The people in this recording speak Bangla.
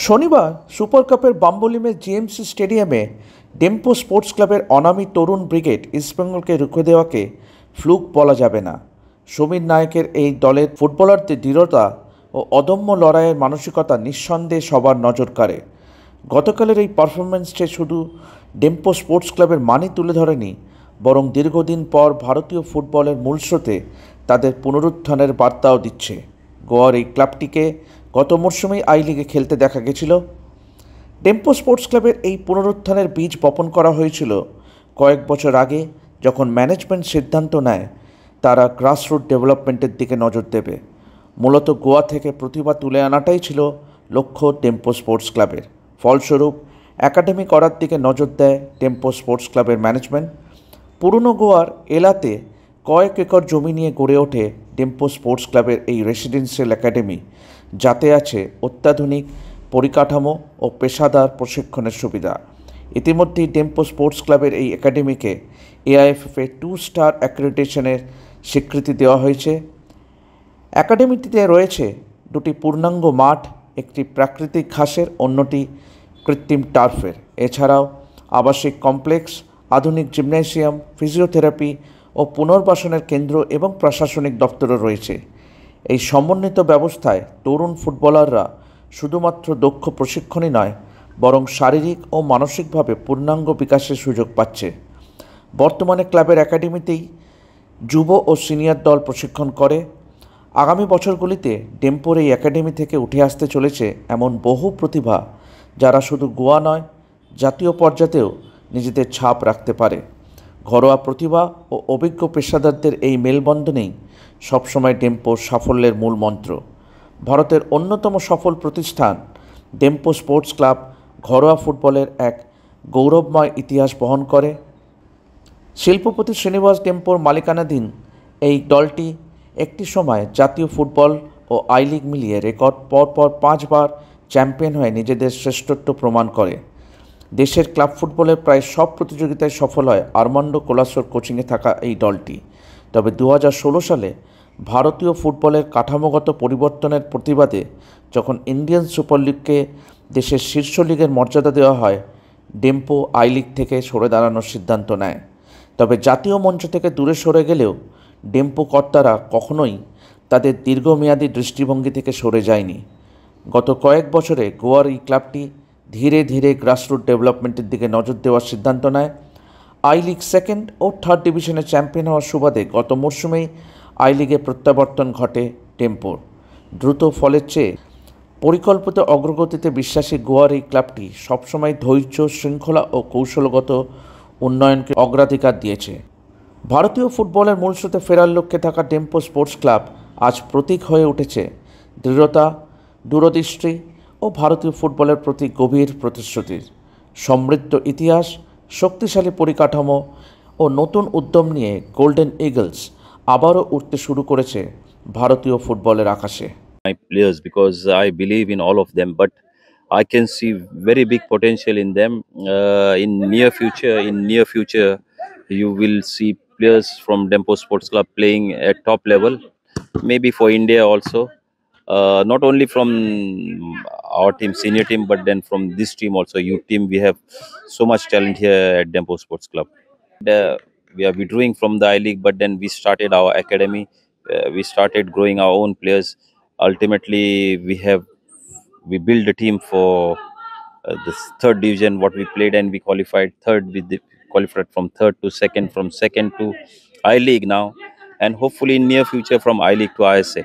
শনিবার সুপার কাপের বাম্বলিমে জিএমসি স্টেডিয়ামে ডেম্পো স্পোর্টস ক্লাবের অনামী তরুণ ব্রিগেড ইস্টবেঙ্গলকে রুখে দেওয়াকে ফ্লুক বলা যাবে না। সমীর নায়কের এই দলের ফুটবলারদের দৃঢ়তা ও অদম্য লড়াইয়ের মানসিকতা নিঃসন্দেহে সবার নজর কাড়ে। গতকালের এই পারফরম্যান্সটি শুধু ডেম্পো স্পোর্টস ক্লাবের মানই তুলে ধরেনি, বরং দীর্ঘদিন পর ভারতীয় ফুটবলের মূল স্রোতে তাদের পুনরুত্থানের বার্তাও দিচ্ছে। গোয়ার এই ক্লাবটিকে গত মরশুমেই আই লিগে খেলতে দেখা গেছিল। ডেম্পো স্পোর্টস ক্লাবের এই পুনরুত্থানের বীজ বপন করা হয়েছিল কয়েক বছর আগে, যখন ম্যানেজমেন্ট সিদ্ধান্ত নেয় তারা গ্রাসরুট ডেভেলপমেন্টের দিকে নজর দেবে। মূলত গোয়া থেকে প্রতিভা তুলে আনাটাই ছিল লক্ষ্য ডেম্পো স্পোর্টস ক্লাবের। ফলস্বরূপ একাডেমি করার দিকে নজর দেয় ডেম্পো স্পোর্টস ক্লাবের ম্যানেজমেন্ট। পুরনো গোয়ার এলাতে কয়েক একর জমি নিয়ে গড়ে ওঠে ডেম্পো স্পোর্টস ক্লাবের এই রেসিডেন্সিয়াল একাডেমি, যাতে আছে অত্যাধুনিক পরিকাঠামো ও পেশাদার প্রশিক্ষণের সুবিধা। ইতিমধ্যেই ডেম্পো স্পোর্টস ক্লাবের এই একাডেমিকে এআইএফএফ 2 স্টার অ্যাক্রেডিটেশনের স্বীকৃতি দেওয়া হয়েছে। একাডেমিটিতে রয়েছে দুটি পূর্ণাঙ্গ মাঠ, একটি প্রাকৃতিক ঘাসের, অন্যটি কৃত্রিম টার্ফের। এছাড়াও আবাসিক কমপ্লেক্স, আধুনিক জিমন্যাসিয়াম, ফিজিওথেরাপি ও পুনর্বাসনের কেন্দ্র এবং প্রশাসনিক দপ্তরও রয়েছে। এই সমন্বিত ব্যবস্থায় তরুণ ফুটবলাররা শুধুমাত্র দক্ষ প্রশিক্ষণই নয়, বরং শারীরিক ও মানসিকভাবে পূর্ণাঙ্গ বিকাশের সুযোগ পাচ্ছে। বর্তমানে ক্লাবের একাডেমিতেই যুব ও সিনিয়র দল প্রশিক্ষণ করে। আগামী বছরগুলিতে ডেম্পোর এই একাডেমি থেকে উঠে আসতে চলেছে এমন বহু প্রতিভা, যারা শুধু গোয়া নয়, জাতীয় পর্যায়েও নিজেদের ছাপ রাখতে পারে। ঘরোয়া প্রতিভা ও অভিজ্ঞ পেশাদারদের এই মেলবন্ধনেই সবসময় ডেম্পোর সাফল্যের মূল মন্ত্র। ভারতের অন্যতম সফল প্রতিষ্ঠান ডেম্পো স্পোর্টস ক্লাব ঘরোয়া ফুটবলের এক গৌরবময় ইতিহাস বহন করে। শিল্পপতি শ্রীনিবাস ডেম্পোর মালিকানাধীন এই দলটি একটি সময় জাতীয় ফুটবল ও আই লিগ মিলিয়ে রেকর্ড পরপর 5 বার চ্যাম্পিয়ন হয়ে নিজেদের শ্রেষ্ঠত্ব প্রমাণ করে। দেশের ক্লাব ফুটবলের প্রায় সব প্রতিযোগিতায় সফল হয় আর্মান্ডো কোলাসোর কোচিংয়ে থাকা এই দলটি। তবে 2016 সালে ভারতীয় ফুটবলের কাঠামোগত পরিবর্তনের প্রতিবাদে যখন ইন্ডিয়ান সুপার লিগকে দেশের শীর্ষ লিগের মর্যাদা দেওয়া হয়, ডেম্পো আই লিগ থেকে সরে দাঁড়ানোর সিদ্ধান্ত নেয়। তবে জাতীয় মঞ্চ থেকে দূরে সরে গেলেও ডেম্পো কর্তারা কখনোই তাদের দীর্ঘমেয়াদী দৃষ্টিভঙ্গি থেকে সরে যায়নি। গত কয়েক বছরে গোয়ার এই ক্লাবটি ধীরে ধীরে গ্রাসরুট ডেভেলপমেন্টের দিকে নজর দেওয়ার সিদ্ধান্ত নেয়। আই লিগ সেকেন্ড ও থার্ড ডিভিশনে চ্যাম্পিয়ন হওয়ার সুবাদে গত মরশুমেই আই লিগে প্রত্যাবর্তন ঘটে ডেম্পোর। দ্রুত ফলের চেয়ে পরিকল্পিত অগ্রগতিতে বিশ্বাসী গোয়ার এই ক্লাবটি সবসময় ধৈর্য, শৃঙ্খলা ও কৌশলগত উন্নয়নকে অগ্রাধিকার দিয়েছে। ভারতীয় ফুটবলের মূল স্রোতে ফেরার লক্ষ্যে থাকা ডেম্পো স্পোর্টস ক্লাব আজ প্রতীক হয়ে উঠেছে দৃঢ়তা, দূরদৃষ্টি ও ভারতীয় ফুটবলের প্রতি গভীর প্রতিশ্রুতির। সমৃদ্ধ ইতিহাস, শক্তিশালী পরিকাঠামো ও নতুন উদ্যম নিয়ে গোল্ডেন ইগলস আবারও উঠতে শুরু করেছে ভারতীয় ফুটবলের আকাশে। My players, because I believe in all of them, but I can see very big potential in them. In near future, you will see players from Dempo Sports Club playing at top level, maybe for India also. Not only from our team, senior team, but then from this team also, youth team. We have so much talent here at Dempo Sports Club. We are withdrawing from the I League, but then we started our academy. We started growing our own players. Ultimately, we built a team for this third division. What we played, and we qualified third. Qualified from third to second, from second to I League now, and hopefully in near future from I League to ISA.